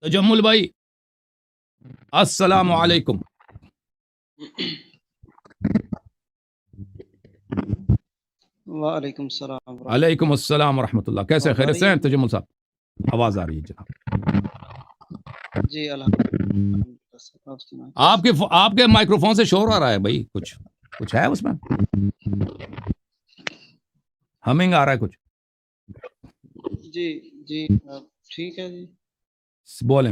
تجمل بھائی السلام علیکم. وعلیکم السلام ورحمۃ علیکم السلام ورحمۃ اللہ. کیسے آواز آ خیریت رہی سے ہے؟ ہیں تجمل صاحب؟ آواز آ رہی ہے جناب. جی الحمدللہ. آپ کے مائکروفون سے شور آ رہا ہے بھائی. کچھ ہے اس میں؟ ہمنگ آ رہا ہے کچھ؟ جی جی ٹھیک ہے جی. بولیں.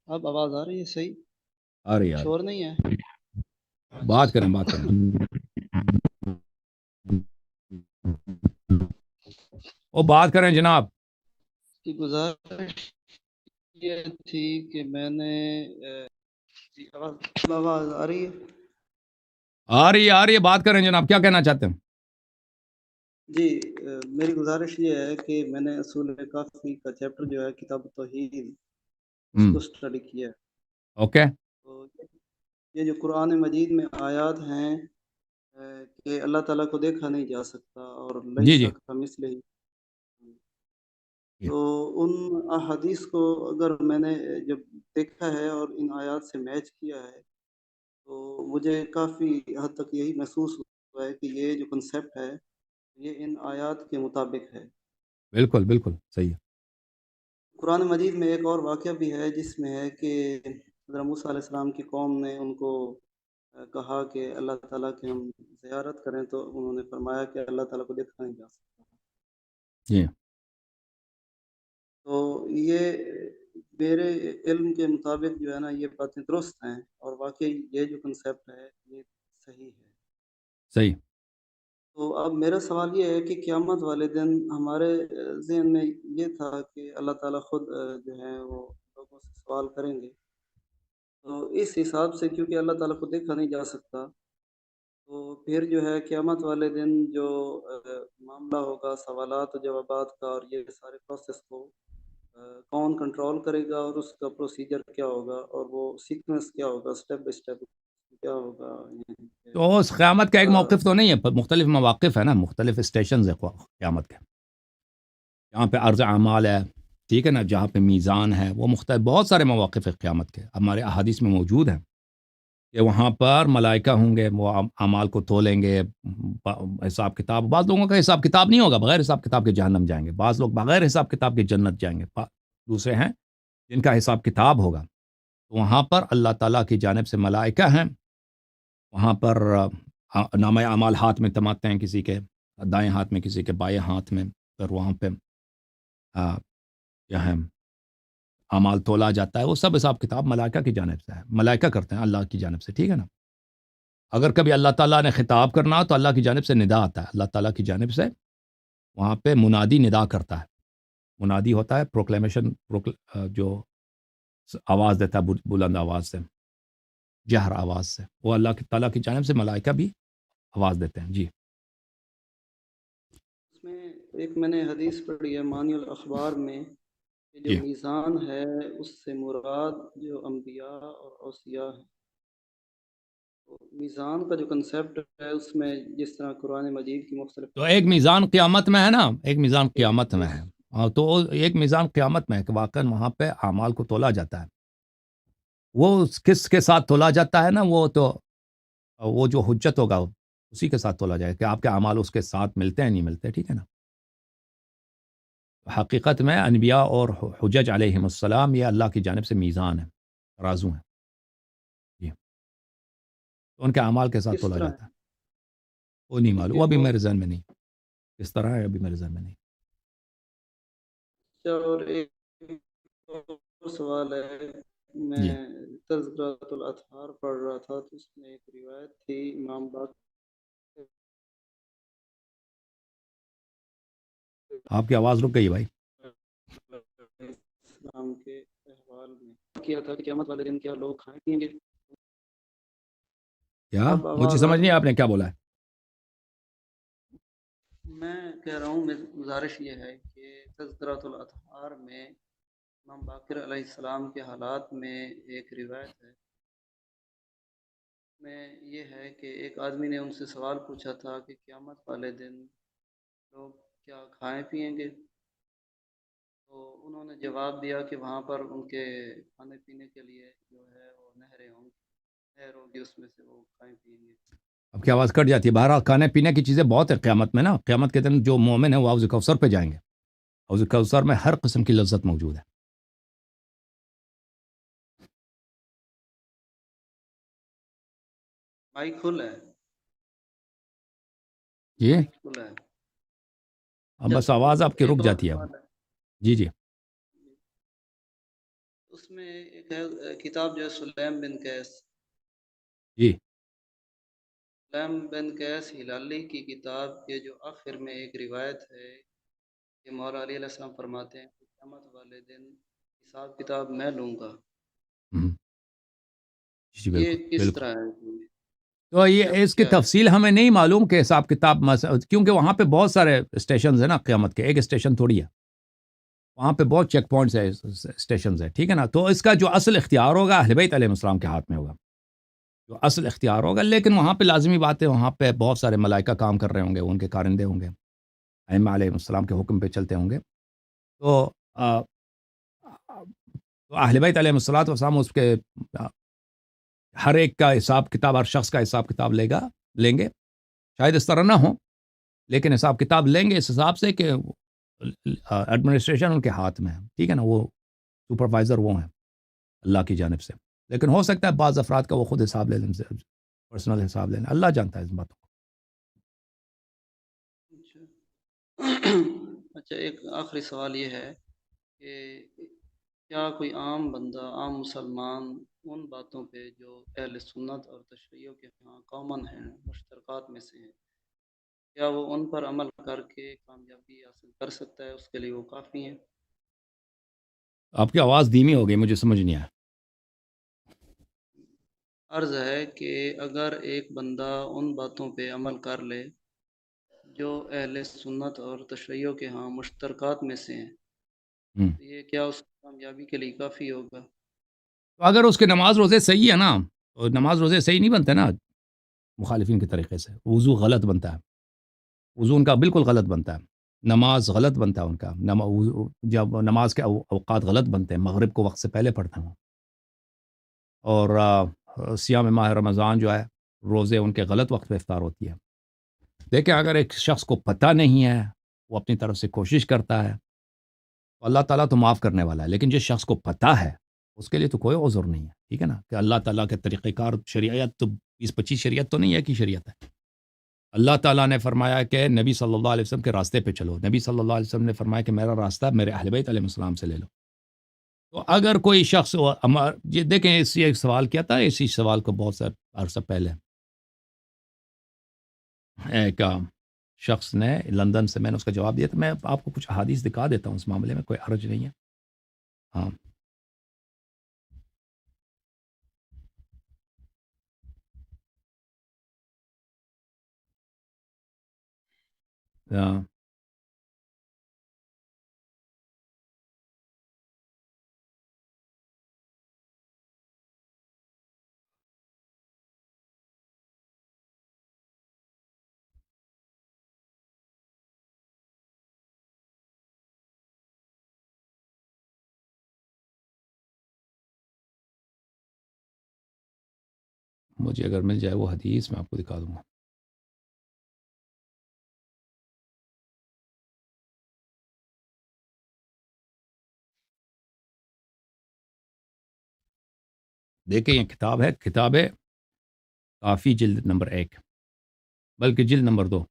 اب آواز آ رہی ہے صحیح؟ آ رہی ہے. شور نہیں ہے؟ بات کریں. وہ بات کریں جناب. کی گزارش یہ تھی کہ میں نے آواز آ رہی ہے؟ آ رہی ہے. بات کریں جناب. کیا کہنا چاہتے ہیں؟ جی میری گزارش یہ ہے کہ میں نے اصول کافی کا چیپٹر جو ہے کتاب توحید اس کو اسٹڈی کیا ہے. اوکے. تو یہ جو قرآن مجید میں آیات ہیں کہ اللہ تعالیٰ کو دیکھا نہیں جا سکتا اور جی. مثلہ ہی، تو ان احادیث کو اگر میں نے جب دیکھا ہے اور ان آیات سے میچ کیا ہے تو مجھے کافی حد تک یہی محسوس ہوا ہے کہ یہ جو کنسیپٹ ہے یہ ان آیات کے مطابق ہے. بالکل صحیح ہے. قرآن مجید میں ایک اور واقعہ بھی ہے جس میں ہے کہ حضرت موسیٰ علیہ السلام کی قوم نے ان کو کہا کہ اللہ تعالیٰ کی ہم زیارت کریں تو انہوں نے فرمایا کہ اللہ تعالیٰ کو دیکھا نہیں جا سکتا. جی. تو یہ میرے علم کے مطابق جو ہے نا یہ باتیں درست ہیں اور واقعی یہ جو کنسیپٹ ہے یہ صحیح ہے. صحیح. تو اب میرا سوال یہ ہے کہ قیامت والے دن ہمارے ذہن میں یہ تھا کہ اللہ تعالیٰ خود جو ہے وہ لوگوں سے سوال کریں گے. تو اس حساب سے کیونکہ اللہ تعالیٰ کو دیکھا نہیں جا سکتا تو پھر جو ہے قیامت والے دن جو معاملہ ہوگا سوالات و جوابات کا اور یہ سارے پروسیس کو کون کنٹرول کرے گا اور اس کا پروسیجر کیا ہوگا اور وہ سیکوینس کیا ہوگا اسٹیپ بائی اسٹیپ کیا ہوگا. تو اس قیامت کا ایک موقف تو نہیں ہے. مختلف مواقف ہے نا. مختلف اسٹیشنز ہے قیامت کے. یہاں پہ عرض اعمال ہے. ٹھیک ہے نا. جہاں پہ میزان ہے وہ مختلف بہت سارے مواقف ہے قیامت کے. ہمارے احادیث میں موجود ہیں کہ وہاں پر ملائکہ ہوں گے. وہ اعمال کو تولیں گے. حساب کتاب. بعض لوگوں کا حساب کتاب نہیں ہوگا. بغیر حساب کتاب کے جہنم جائیں گے. بعض لوگ بغیر حساب کتاب کے جنت جائیں گے. دوسرے ہیں جن کا حساب کتاب ہوگا. وہاں پر اللہ تعالیٰ کی جانب سے ملائکہ ہیں. وہاں پر نامہ اعمال ہاتھ میں تماتے ہیں. کسی کے دائیں ہاتھ میں, کسی کے بائیں ہاتھ میں. پھر وہاں پہ کیا ہے اعمال تولا جاتا ہے. وہ سب حساب کتاب ملائکہ کی جانب سے ہے. ملائکہ کرتے ہیں اللہ کی جانب سے. ٹھیک ہے نا. اگر کبھی اللہ تعالیٰ نے خطاب کرنا تو اللہ کی جانب سے ندا آتا ہے. اللہ تعالیٰ کی جانب سے وہاں پہ منادی ندا کرتا ہے. منادی ہوتا ہے پروکلیمیشن, جو آواز دیتا ہے بلند آواز سے, جہر آواز سے. وہ اللہ تعالیٰ کی جانب سے ملائکہ بھی آواز دیتے ہیں. جی. اس میں ایک میں نے حدیث پڑھی ہے مانی الاخبار میں کہ جو جی. میزان ہے اس سے مراد جو انبیاء اور اوصیاء ہیں. میزان کا جو کنسیپٹ ہے اس میں جس طرح قرآن مجید کی مختلف تو ایک میزان قیامت میں ہے نا. ایک میزان ایک قیامت میں ہے. تو ایک میزان قیامت میں ہے کہ واقعا وہاں پہ اعمال کو تولا جاتا ہے. وہ کس کے ساتھ تولا جاتا ہے نا. وہ جو حجت ہوگا اسی کے ساتھ تولا جائے کہ آپ کے اعمال اس کے ساتھ ملتے ہیں نہیں ملتے. ٹھیک ہے نا. حقیقت میں انبیاء اور حجج علیہم السلام یہ اللہ کی جانب سے میزان ہے, رازو ہیں. جی. تو ان کے اعمال کے ساتھ کس تولا طرح جاتا ہے. وہ نہیں معلوم. ہے وہ ابھی وہ میرے ذہن میں نہیں. کس طرح ہے ابھی میرے ذہن میں نہیں. اور ایک اور سوال ہے. میں جی. تذکرۃ الاطہار پڑھ رہا تھا تو اس میں ایک روایت تھی امام باقر آپ کی آواز رک گئی بھائی. اسلام کے احوال میں کیا تھا کہ قیامت والے دن کیا لوگ کھائیں پیئیں گے. کیا اب مجھے آواز آ سمجھ نہیں رہی ہے؟ آپ نے کیا بولا ہے. میں کہہ رہا ہوں میری گزارش یہ ہے کہ تذکرۃ الاطہار میں امام باقر علیہ السلام کے حالات میں ایک روایت ہے میں یہ ہے کہ ایک آدمی نے ان سے سوال پوچھا تھا کہ قیامت والے دن لوگ کیا کھائیں پیئیں گے؟ تو انہوں نے جواب دیا کہ وہاں پر ان کے کھانے پینے کے لیے جو ہے وہ نہریں ہوں گی، نہر ہوگی، اس میں سے وہ کھائیں پیئیں گے۔ اب کی آواز کٹ جاتی ہے. بہرحال کھانے پینے کی چیزیں بہت ہے قیامت میں نا. قیامت کے دن جو مومن ہے وہ حوض کوثر پہ جائیں گے. حوض کوثر میں ہر قسم کی لذت موجود ہے. مائک کھلا ہے، جی مائک کھلا ہے۔ اب اچھا، بس آواز آپ کی ایک رک اور جاتی ہے اب. سوال ہے، جی جی اس میں ایک ہے کتاب جو ہے سلیم بن قیس، جی سلیم بن قیس ہلالی کی کتاب کے جو آخر میں ایک روایت ہے کہ مولا علی علیہ السلام فرماتے ہیں کہ قیامت والے دن حساب کتاب میں لوں گا۔ ہم، جی یہ بالکل کس بالکل. طرح ہے؟ تو یہ شخص اس کی کیا ہے؟ تفصیل ہمیں نہیں معلوم کہ حساب کتاب کیونکہ وہاں پہ بہت سارے اسٹیشنز ہیں نا قیامت کے. ایک اسٹیشن تھوڑی ہے. وہاں پہ بہت چیک پوائنٹس ہے، اسٹیشنز ہے. ٹھیک ہے نا. تو اس کا جو اصل اختیار ہوگا اہل بیت علیہ السلام کے ہاتھ میں ہوگا، جو اصل اختیار ہوگا. لیکن وہاں پہ لازمی بات ہے، وہاں پہ بہت سارے ملائکہ کام کر رہے ہوں گے، ان کے کارندے ہوں گے، ائمہ علیہ السلام کے حکم پہ چلتے ہوں گے. تو تو اہل بیت علیہ السلام اس کے ہر ایک کا حساب کتاب، ہر شخص کا حساب کتاب لیں گے. شاید اس طرح نہ ہو، لیکن حساب کتاب لیں گے اس حساب سے کہ ایڈمنسٹریشن ان کے ہاتھ میں ہے. ٹھیک ہے نا. وہ سپروائزر وہ ہیں اللہ کی جانب سے. لیکن ہو سکتا ہے بعض افراد کا وہ خود حساب لے لیں، پرسنل حساب لے لیں. اللہ جانتا ہے اس بات کو. اچھا اچھا، ایک آخری سوال یہ ہے کہ کیا کوئی عام بندہ، عام مسلمان ان باتوں پہ جو اہل سنت اور تشیعوں کے ہاں کامن ہیں، مشترکات میں سے ہیں، کیا وہ ان پر عمل کر کے کامیابی حاصل کر سکتا ہے؟ اس کے لیے وہ کافی ہیں؟ آپ کی آواز دھیمی ہو گئی، مجھے سمجھ نہیں آیا. عرض ہے کہ اگر ایک بندہ ان باتوں پہ عمل کر لے جو اہل سنت اور تشیعوں کے ہاں مشترکات میں سے ہیں، ہم. تو یہ کیا اس کی کامیابی کے لیے کافی ہوگا؟ تو اگر اس کے نماز روزے صحیح ہے نا، تو نماز روزے صحیح نہیں بنتے نا مخالفین کے طریقے سے. وضو غلط بنتا ہے، وضو ان کا بالکل غلط بنتا ہے. نماز غلط بنتا ہے ان کا. جب نماز کے اوقات غلط بنتے ہیں، مغرب کو وقت سے پہلے پڑھتے ہیں. اور صیام ماہ رمضان جو ہے، روزے ان کے غلط وقت پہ افطار ہوتی ہے. دیکھیں اگر ایک شخص کو پتہ نہیں ہے، وہ اپنی طرف سے کوشش کرتا ہے، تو اللہ تعالیٰ تو معاف کرنے والا ہے. لیکن جس شخص کو پتہ ہے اس کے لیے تو کوئی عذر نہیں ہے. ٹھیک ہے نا. کہ اللہ تعالیٰ کے طریقہ کار، شریعت تو 20-25 شریعت تو نہیں ہے کہ شریعت ہے. اللہ تعالیٰ نے فرمایا کہ نبی صلی اللہ علیہ وسلم کے راستے پہ چلو. نبی صلی اللہ علیہ وسلم نے فرمایا کہ میرا راستہ میرے اہل بیت علیہ السلام سے لے لو. تو اگر کوئی شخص یہ دیکھیں، اسی ایک سوال کیا تھا، اسی سوال کو بہت سا عرصہ پہلے ایک شخص نے لندن سے، میں نے اس کا جواب دیا تھا. میں آپ کو کچھ احادیث دکھا دیتا ہوں اس معاملے میں، کوئی حرج نہیں ہے. ہاں ہاں، مجھے اگر مل جائے وہ حدیث میں آپ کو دکھا دوں گا. دیکھیں یہ کتاب ہے، کتاب ہے کافی، جلد نمبر 1، بلکہ جلد نمبر 2.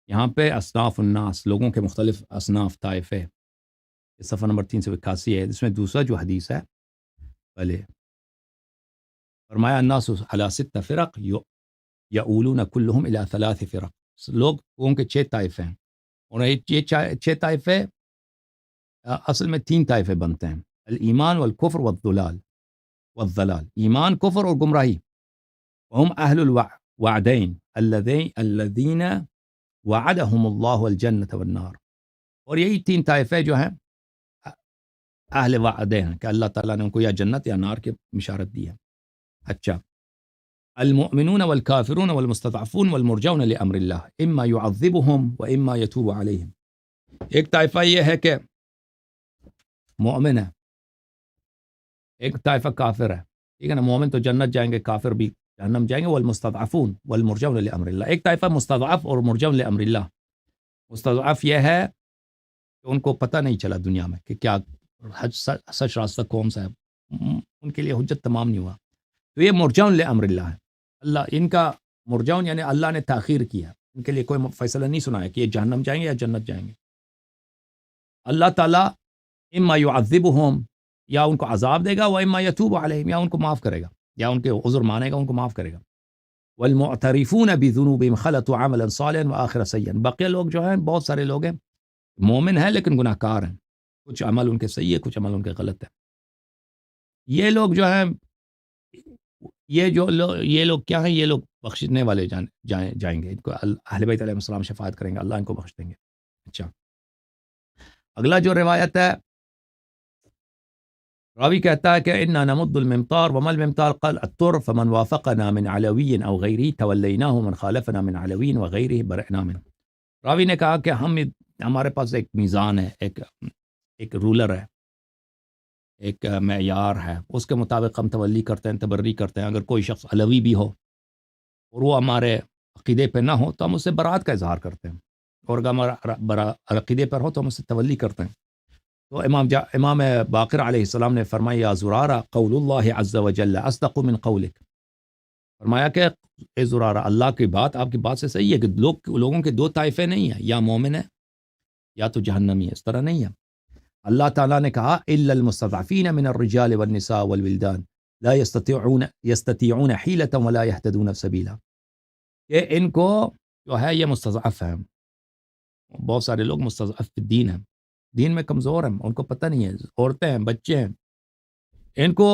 یہاں پہ اصناف الناس، لوگوں کے مختلف اصناف، طائفے، صفحہ نمبر 381 ہے. اس میں دوسرا جو حدیث ہے، پہلے فرمایا الناس علی 6 فرق یؤولون کلہم الی 3 فرق. لوگوں کے 6 طائفے ہیں، اور یہ 6 طائفے اصل میں 3 طائفے بنتے ہیں: الایمان والکفر والضلال. ایمان، کفر اور گمراہی. وهم اہل الوعدین الذین وعدهم اللہ الجنة والنار. اور یہی 3 طائفے جو ہیں اہل وعدے ہیں کہ اللہ تعالیٰ نے ان کو یا جنت یا نار کی بشارت دی ہے. اچھا، المؤمنون والكافرون والمستضعفون والمرجون لأمر الله اما يعذبهم واما يتوب عليهم. ایک طائفہ یہ ہے کہ مومن ہے، ایک طائفہ کافر ہے، ٹھیک ہے نا. مومن تو جنت جائیں گے، کافر بھی جہنم جائیں گے. والمستضعفون والمرجون لأمر الله، ایک طائفہ مستضعف اور مرجون لأمر الله. مستضعف یہ ہے کہ ان کو پتہ نہیں چلا دنیا میں کہ کیا سچ راستہ کون سا ہے، ان کے لیے حجت تمام نہیں ہوا، تو یہ مرجون لأمر الله ہے. اللہ ان کا مرجون یعنی اللہ نے تاخیر کیا، ان کے لیے کوئی فیصلہ نہیں سنایا کہ یہ جہنم جائیں گے یا جنت جائیں گے. اللہ تعالیٰ اما يعذبهم، یا ان کو عذاب دے گا، و اما يتوب علیہم، یا ان کو معاف کرے گا، یا ان کے عذر مانے گا، ان کو معاف کرے گا. والمعترفون بذنوبهم خلطوا عملا صالحا وآخر سیئا. بقیہ لوگ جو ہیں، بہت سارے لوگ ہیں مومن ہیں لیکن گناہ کار ہیں، کچھ عمل ان کے صحیح ہے، کچھ عمل ان کے غلط ہے. یہ لوگ جو ہیں، یہ لوگ کیا ہیں؟ یہ لوگ بخشنے والے جائیں گے، ان کو اہل بیت علیہ السلام شفاعت کریں گے، اللہ ان کو بخش دیں گے. اچھا، اگلا جو روایت ہے، راوی کہتا ہے کہ انا نمد الممطار وما الممطار قال التر فمن وافقنا من علوی او غیره تولیناه ومن خالفنا من علوی وغیره برئنا منه. راوی نے کہا کہ ہمارے پاس ایک میزان ہے، ایک رولر ہے، ایک معیار ہے، اس کے مطابق ہم تولی کرتے ہیں، تبری کرتے ہیں. اگر کوئی شخص علوی بھی ہو اور وہ ہمارے عقیدے پہ نہ ہو تو ہم اس سے برات کا اظہار کرتے ہیں، اور اگر ہمارا عقیدے پر ہو تو ہم اس سے تولی کرتے ہیں. تو امام باقر علیہ السلام نے فرمایا یا زرارہ قول اللہ عز وجل اصدق من قولک. فرمایا کہ اے زرارہ، اللہ کی بات آپ کی بات سے صحیح ہے کہ لوگوں کے دو طائفے نہیں ہیں، یا مومن ہے یا تو جہنمی ہے، اس طرح نہیں ہے. اللہ تعالیٰ نے کہا الا المستضعفین من الرجال والنساء والولدان لا يستطيعون حیلة ولا يهتدون سبیلا. کہ ان کو جو ہے یہ مستضعف ہیں، بہت سارے لوگ مستضعف فی الدین ہیں، دین میں کمزور ہیں، ان کو پتہ نہیں ہے، عورتیں ہیں، بچے ہیں، ان کو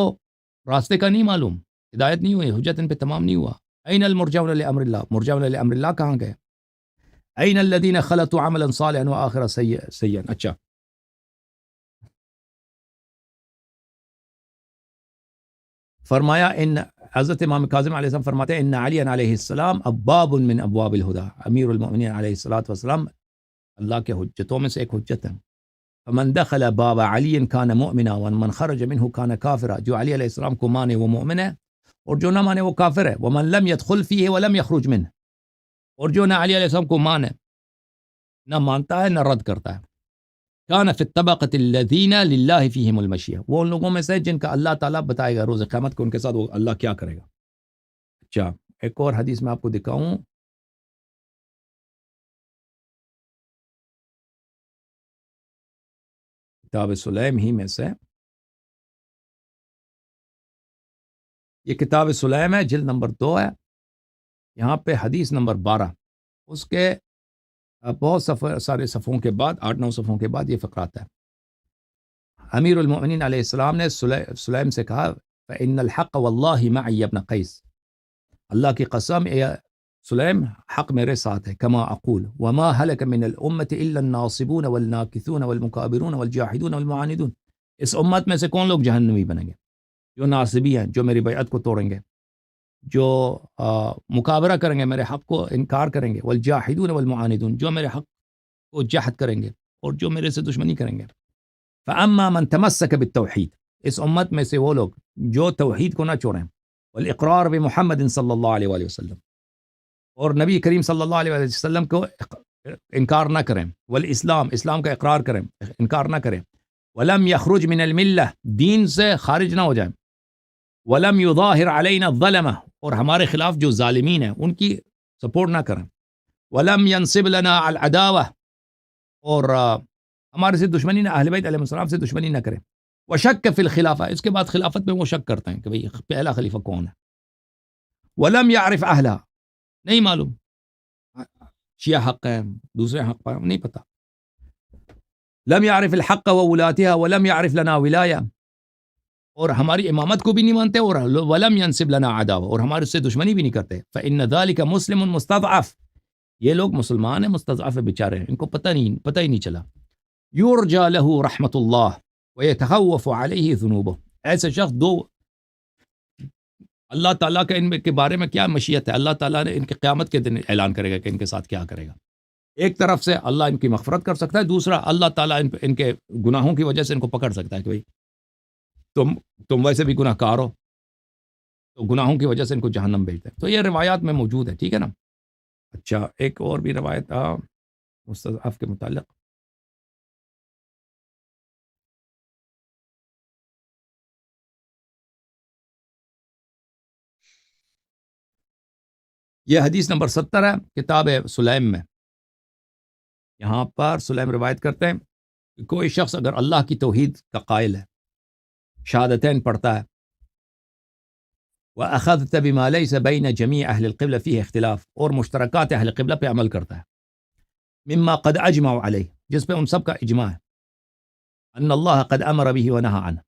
راستے کا نہیں معلوم، ہدایت نہیں ہوئی، حجت ان پہ تمام نہیں ہوا. این المرجون لامر اللہ، مرجون لامر اللہ کہاں گئے؟ این الذین خلطوا عملا صالحا وآخر سیئا. اچھا، فرمایا ان حضرت امام کاظم علیہ السلام فرماتے ہیں ان علی علیہ السلام ابواب من ابواب الہدی، امیر المؤمنین علیہ الصلوۃ والسلام اللہ کے حجتوں میں سے ایک حجت ہے. فمن دخل باب علی کان مؤمنا ومن خرج منه کان کافرا. جو علی علیہ السلام کو مانے وہ مومن ہے، اور جو نہ مانے وہ کافر ہے. ومن لم يدخل فیہ ولم یخرج منه، اور جو نہ علی علیہ السلام کو مانے، نہ مانتا ہے نہ رد کرتا ہے. کان فی الطبقۃ الذین للہ فیہم المشیہ، وہ ان لوگوں میں سے جن کا اللہ تعالیٰ بتائے گا روز قیامت کو ان کے ساتھ وہ اللہ کیا کرے گا. اچھا، ایک اور حدیث میں آپ کو دکھاؤں، کتاب سلیم ہی میں سے، یہ کتاب سلیم ہے، جلد نمبر 2 ہے، یہاں پہ حدیث نمبر 12، اس کے بہت سارے صفحوں کے بعد 8-9 صفحوں کے بعد یہ فقرہ آتا ہے. امیر المؤمنین علیہ السلام نے سلیم سے کہا فإن الحق واللہ معی ابن قیس، اللہ کی قسم اے سلیم، حق میرے ساتھ ہے. کما اقول وما هلك من الامة الا الناصبون والناکثون والمکابرون والجاحدون والمعاندون. اس امت میں سے کون لوگ جہنمی بنیں گے؟ جو ناصبی ہیں، جو میری بیعت کو توڑیں گے، جو مکابرہ کریں گے، میرے حق کو انکار کریں گے. والجاحدون والمعاندون، جو میرے حق کو جہد کریں گے اور جو میرے سے دشمنی کریں گے. فاما من تمسک بالتوحید، اس امت میں سے وہ لوگ جو توحید کو نہ چھوڑیں، والاقرار بمحمد صلی اللہ علیہ وآلہ وسلم، اور نبی کریم صلی اللہ علیہ وسلم کو انکار نہ کریں، والاسلام، اسلام کا اقرار کریں، انکار نہ کریں. ولم یخرج من الملہ، دین سے خارج نہ ہو جائیں. ولم یظاہر علینا الظلمہ، اور ہمارے خلاف جو ظالمین ہیں ان کی سپورٹ نہ کریں. ولم ینصب لنا العداوہ، اور ہمارے سے دشمنی نہ، اہل بیت علیہ السلام سے دشمنی نہ کریں. وشک فی الخلافہ، اس کے بعد خلافت میں وہ شک کرتے ہیں کہ بھئی پہلا خلیفہ کون ہے. ولم یعرف اہلہ، نہیں معلوم شیعہ حق ہیں، دوسرے حق ہیں، نہیں پتہ. لم یعرف الحق وولاتها ولم یعرف لنا ولایہ، اور ہماری امامت کو بھی نہیں مانتے، اور ولم ینصب لنا عداوہ، اور ہمارے سے دشمنی بھی نہیں کرتے. فإن ذلك مسلم مستضعف، یہ لوگ مسلمان ہیں، مستضعف بیچارے ہیں، ان کو پتہ ہی نہیں چلا. یرجى له رحمت اللہ ويتخوف علیہ ذنوبہ، ایسے شخص دو اللہ تعالیٰ کا ان کے بارے میں کیا مشیت ہے، اللہ تعالیٰ نے ان کے قیامت کے دن اعلان کرے گا کہ ان کے ساتھ کیا کرے گا. ایک طرف سے اللہ ان کی مغفرت کر سکتا ہے، دوسرا اللہ تعالیٰ ان کے گناہوں کی وجہ سے ان کو پکڑ سکتا ہے کہ بھائی تم ویسے بھی گناہ کار ہو، تو گناہوں کی وجہ سے ان کو جہنم بھیجتے ہیں. تو یہ روایات میں موجود ہے، ٹھیک ہے نا. اچھا، ایک اور بھی روایت مستضعف کے متعلق. یہ حدیث نمبر 70 ہے کتاب سلیم میں. یہاں پر سلیم روایت کرتے ہیں کہ کوئی شخص اگر اللہ کی توحید کا قائل ہے، شہادتین پڑھتا ہے، وَأَخَذْتَ بِمَا لَيْسَ بَيْنَ جَمِيعِ أَهْلِ الْقِبْلَةِ فِيهِ اختلاف، اور مشترکات اہل قبلہ پہ عمل کرتا ہے، مما قد اجمعوا علیہ، جس پہ ان سب کا اجماع ہے، ان اللہ قد امر به ونهى عنه،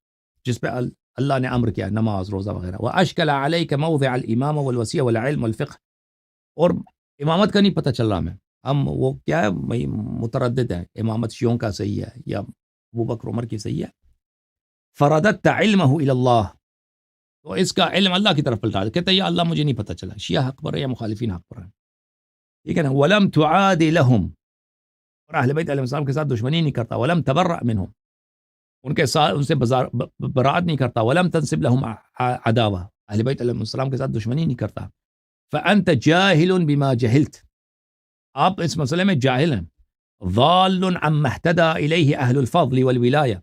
جس پہ اللہ نے امر کیا، نماز روزہ وغیرہ. وَأَشْكَلَ عَلَيْكَ مَوْضِعَ الْإِمَامَ وَالْوَصِيَّةِ وَالْعِلْمِ وَالْفِقْهِ، اور امامت کا نہیں پتہ چل رہا ہم وہ کیا ہے، متردد ہیں امامت شیعوں کا صحیح ہے یا ابو بکر عمر کی صحیح ہے. فرددت علمہ الی اللہ، تو اس کا علم اللہ کی طرف پلٹا دے، کہتا ہے یا اللہ مجھے نہیں پتہ چلا شیعہ حق پر ہے یا مخالفین حق پر ہیں، ٹھیک ہے نا. ولم تعاد لهم، اور اہل بیت علیہ السلام کے ساتھ دشمنی نہیں کرتا. ولم تبرأ منهم، ان کے ساتھ ان سے برات نہیں کرتا. ولم تنسب لهم عداوہ، اہل بیت علیہ السلام کے ساتھ دشمنی نہیں کرتا. فانت جاہل بما جہلت، آپ اس مسئلے میں جاہل ہیں. ضال عما اهتدى الیہ اہل الفضل والولایہ،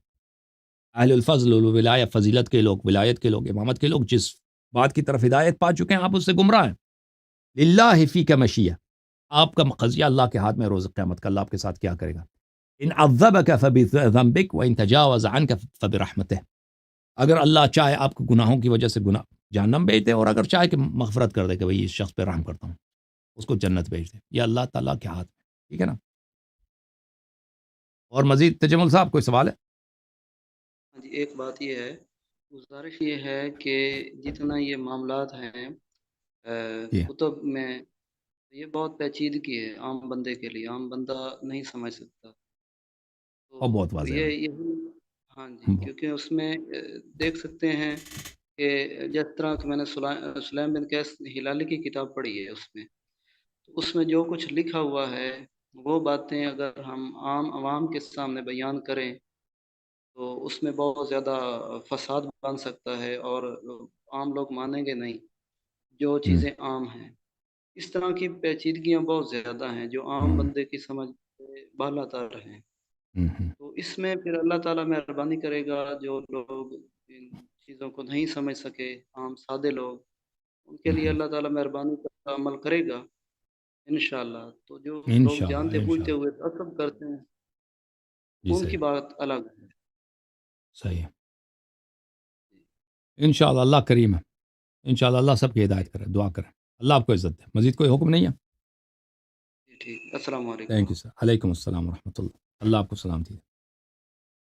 اہل الفضل والولایہ، فضیلت کے لوگ، ولایت کے لوگ، امامت کے لوگ جس بات کی طرف ہدایت پا چکے ہیں آپ اس سے گمراہ ہیں. للہ فیک مشیہ، آپ کا قضیہ اللہ کے ہاتھ میں روز قیامت کا، اللہ آپ کے ساتھ کیا کرے گا. ان عذبک فبذنبک وان تجاوز عنک فبرحمتہ، اگر اللہ چاہے آپ کو گناہوں کی وجہ سے گناہ جہنم بھیج دے، اور اگر چاہے کہ مغفرت کر دے کہ بھئی اس شخص پہ رحم کرتا ہوں، اس کو جنت بھیج دے، یہ اللہ تعالیٰ کے ہاتھ میں، ٹھیک ہے نا. اور مزید تجمل صاحب کوئی سوال ہے؟ ہاں جی، ایک بات یہ ہے، گزارش یہ ہے کہ جتنا یہ معاملات ہیں جی کتب میں، یہ بہت پیچیدگی ہے عام بندے کے لیے، عام بندہ نہیں سمجھ سکتا. اور تو بہت واضح یہی ہاں جی، ہے. کیونکہ اس میں دیکھ سکتے ہیں کہ جس طرح کہ میں نے سلیم بن قیس ہلالی کی کتاب پڑھی ہے، اس میں جو کچھ لکھا ہوا ہے وہ باتیں اگر ہم عام عوام کے سامنے بیان کریں تو اس میں بہت زیادہ فساد بن سکتا ہے، اور عام لوگ مانیں گے نہیں جو چیزیں عام ہیں. اس طرح کی پیچیدگیاں بہت زیادہ ہیں جو عام بندے کی سمجھ سے بالا تر ہیں. تو اس میں پھر اللہ تعالیٰ مہربانی کرے گا، جو لوگ ان چیزوں کو نہیں سمجھ سکے، عام سادے لوگ، ان کے لیے اللہ تعالیٰ مہربانی کا عمل کرے گا انشاءاللہ. تو جو لوگ انشاءاللہ جانتے بوجھتے انشاءاللہ. ہوئے تعصب کرتے ہیں جی ان صحیح کی بات الگ ہے. صحیح ہے. انشاءاللہ اللہ کریم ہے، انشاءاللہ اللہ سب کی ہدایت کرے، دعا کریں اللہ آپ کو عزت دے. مزید کوئی حکم نہیں ہے؟ ٹھیک، السلام علیکم. Thank you sir. علیکم السلام ورحمۃ اللہ. اللہ آپ کو سلام دیے.